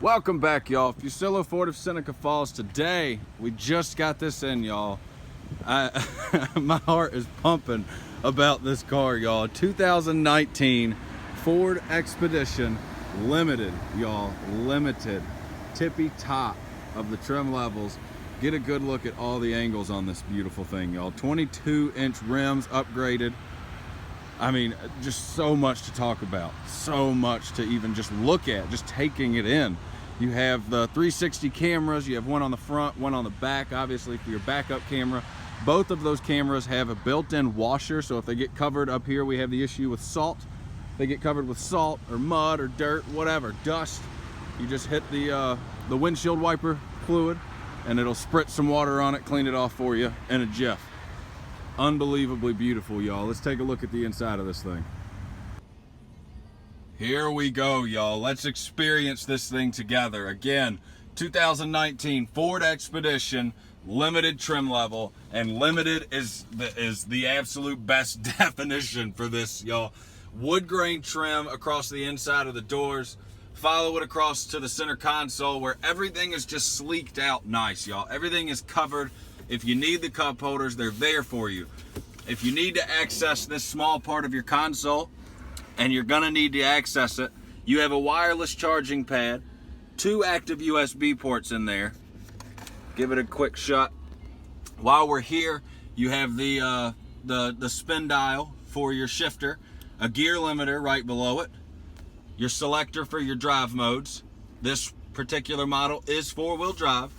Welcome back, y'all. Fuccillo Ford of Seneca Falls. Today, we just got this in, y'all. My heart is pumping about this car, y'all. 2019 Ford Expedition Limited, y'all. Limited. Tippy top of the trim levels. Get a good look at all the angles on this beautiful thing, y'all. 22-inch rims upgraded. I mean, just so much to talk about. So much to even just look at, just taking it in. You have the 360 cameras. You have one on the front, one on the back, obviously for your backup camera. Both of those cameras have a built-in washer, so if they get covered up here, we have the issue with salt. They get covered with salt or mud or dirt, whatever, dust. You just hit the windshield wiper fluid and it'll spritz some water on it, clean it off for you in a jiff. Unbelievably beautiful, y'all. Let's take a look at the inside of this thing. Here we go, y'all. Let's experience this thing together. Again, 2019 Ford Expedition, limited trim level, and limited is the absolute best definition for this, y'all. Wood grain trim across the inside of the doors. Follow it across to the center console where everything is just sleeked out nice, y'all. Everything is covered. If you need the cup holders, they're there for you. If you need to access this small part of your console, and you're gonna need to access it, you have a wireless charging pad, 2 active USB ports in there. Give it a quick shot. While we're here, you have the spin dial for your shifter, a gear limiter right below it, your selector for your drive modes. This particular model is 4-wheel drive.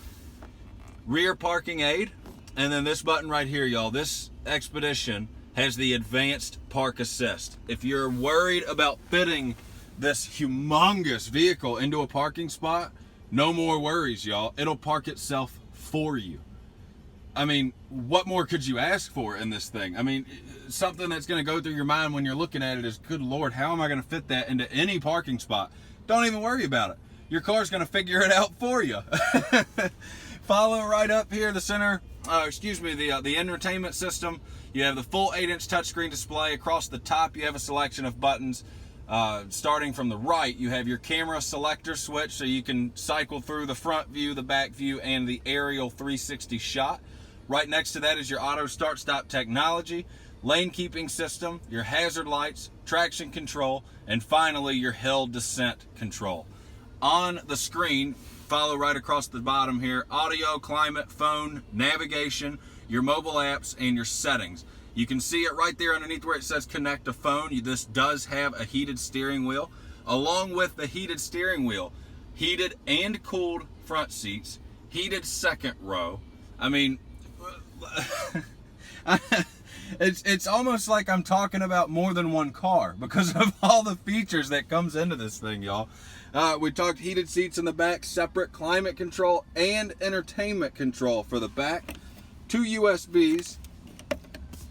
Rear parking aid, and then this button right here, y'all. This Expedition has the advanced park assist. If you're worried about fitting this humongous vehicle into a parking spot, no more worries, y'all. It'll park itself for you. I mean, what more could you ask for in this thing? I mean, something that's going to go through your mind when you're looking at it is, good Lord, how am I going to fit that into any parking spot? Don't even worry about it. Your car's going to figure it out for you. Follow right up here, the center, the entertainment system. You have the full 8-inch touchscreen display. Across the top, you have a selection of buttons. Starting from the right, you have your camera selector switch, so you can cycle through the front view, the back view, and the aerial 360 shot. Right next to that is your auto start-stop technology, lane keeping system, your hazard lights, traction control, and finally your hill descent control. On the screen, follow right across the bottom here, audio, climate, phone, navigation, your mobile apps, and your settings. You can see it right there underneath where it says connect a phone. This does have a heated steering wheel. Along with the heated steering wheel, heated and cooled front seats, heated second row. I mean, it's almost like I'm talking about more than one car because of all the features that comes into this thing, y'all. We talked heated seats in the back, separate climate control and entertainment control for the back, 2 USBs,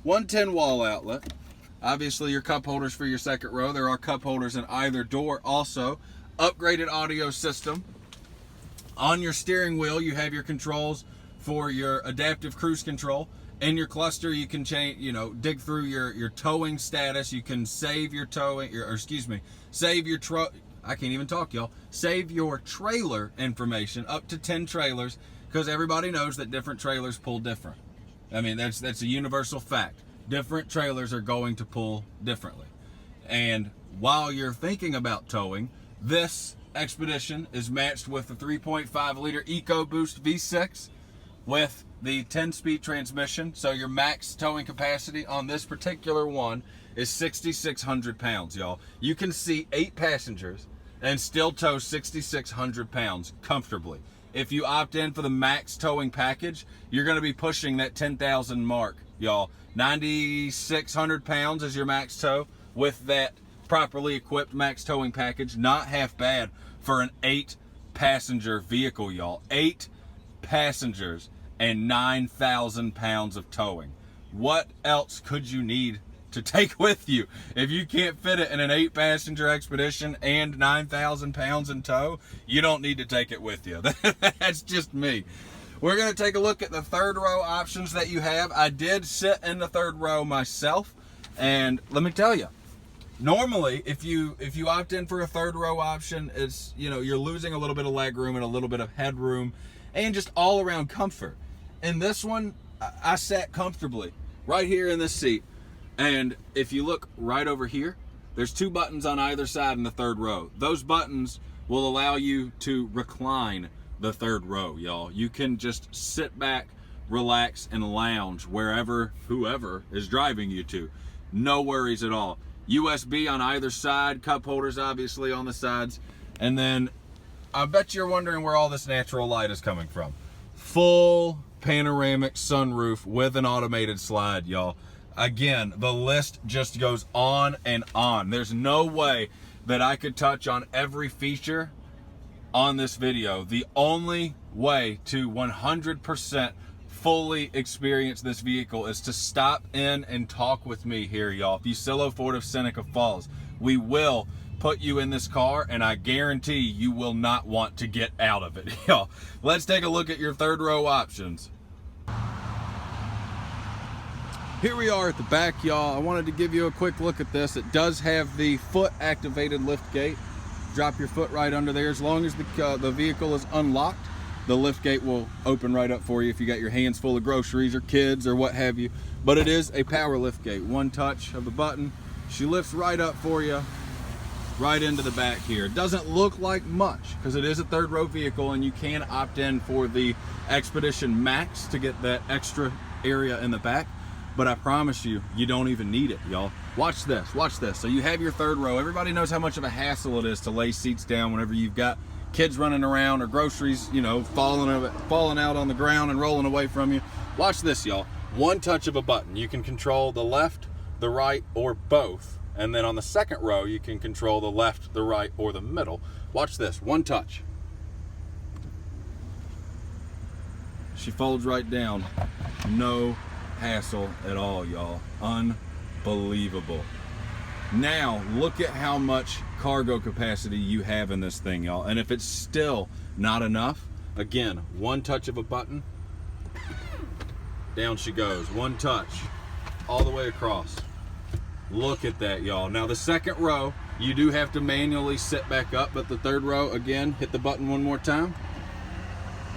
110 wall outlet, obviously your cup holders for your second row. There are cup holders in either door. Also, upgraded audio system. On your steering wheel, you have your controls for your adaptive cruise control. In your cluster, you can change, dig through your towing status. You can save your towing, save your I can't even talk, y'all. Save your trailer information, up to 10 trailers, because everybody knows that different trailers pull different. I mean, that's a universal fact. Different trailers are going to pull differently. And while you're thinking about towing, this Expedition is matched with the 3.5-liter EcoBoost V6 with the 10-speed transmission. So your max towing capacity on this particular one is 6,600 pounds, y'all. You can see 8 passengers and still tow 6,600 pounds comfortably. If you opt in for the max towing package, you're going to be pushing that 10,000 mark, y'all. 9,600 pounds is your max tow with that properly equipped max towing package. Not half bad for an 8-passenger vehicle, y'all. 8 passengers and 9,000 pounds of towing. What else could you need to take with you? If you can't fit it in an 8-passenger Expedition and 9,000 pounds in tow, you don't need to take it with you. That's just me. We're going to take a look at the third row options that you have. I did sit in the third row myself, and let me tell you, Normally, if you opt in for a third row option, it's, you know, you're losing a little bit of leg room and a little bit of headroom and just all around comfort. In this one, I sat comfortably right here in this seat. And if you look right over here, there's 2 buttons on either side in the third row. Those buttons will allow you to recline the third row, y'all. You can just sit back, relax, and lounge wherever whoever is driving you to. No worries at all. USB on either side, cup holders obviously on the sides. And then I bet you're wondering where all this natural light is coming from. Full panoramic sunroof with an automated slide, y'all. Again, the list just goes on and on. There's no way that I could touch on every feature on this video. The only way to 100% fully experience this vehicle is to stop in and talk with me here, y'all. Fuccillo Ford of Seneca Falls. We will put you in this car, and I guarantee you will not want to get out of it, y'all. Let's take a look at your third row options. Here we are at the back, y'all. I wanted to give you a quick look at this. It does have the foot activated lift gate. Drop your foot right under there. As long as the vehicle is unlocked, the lift gate will open right up for you if you got your hands full of groceries or kids or what have you. But it is a power lift gate. One touch of the button, she lifts right up for you, right into the back here. It doesn't look like much because it is a third row vehicle, and you can opt in for the Expedition Max to get that extra area in the back. But I promise you, you don't even need it, y'all. Watch this, watch this. So you have your third row. Everybody knows how much of a hassle it is to lay seats down whenever you've got kids running around or groceries, you know, falling out on the ground and rolling away from you. Watch this, y'all. One touch of a button. You can control the left, the right, or both. And then on the second row, you can control the left, the right, or the middle. Watch this, one touch. She folds right down. No hassle at all, y'all. Unbelievable. Now look at how much cargo capacity you have in this thing, y'all. And if it's still not enough, again, one touch of a button, down she goes. One touch all the way across. Look at that, y'all. Now the second row, you do have to manually sit back up, but the third row, again, hit the button one more time.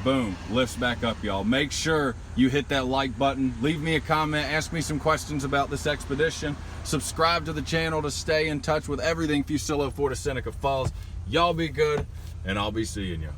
Boom, lifts back up, y'all. Make sure you hit that like button. Leave me a comment, ask me some questions about this Expedition. Subscribe to the channel to stay in touch with everything Fuccillo Ford of Seneca Falls. Y'all be good, and I'll be seeing you.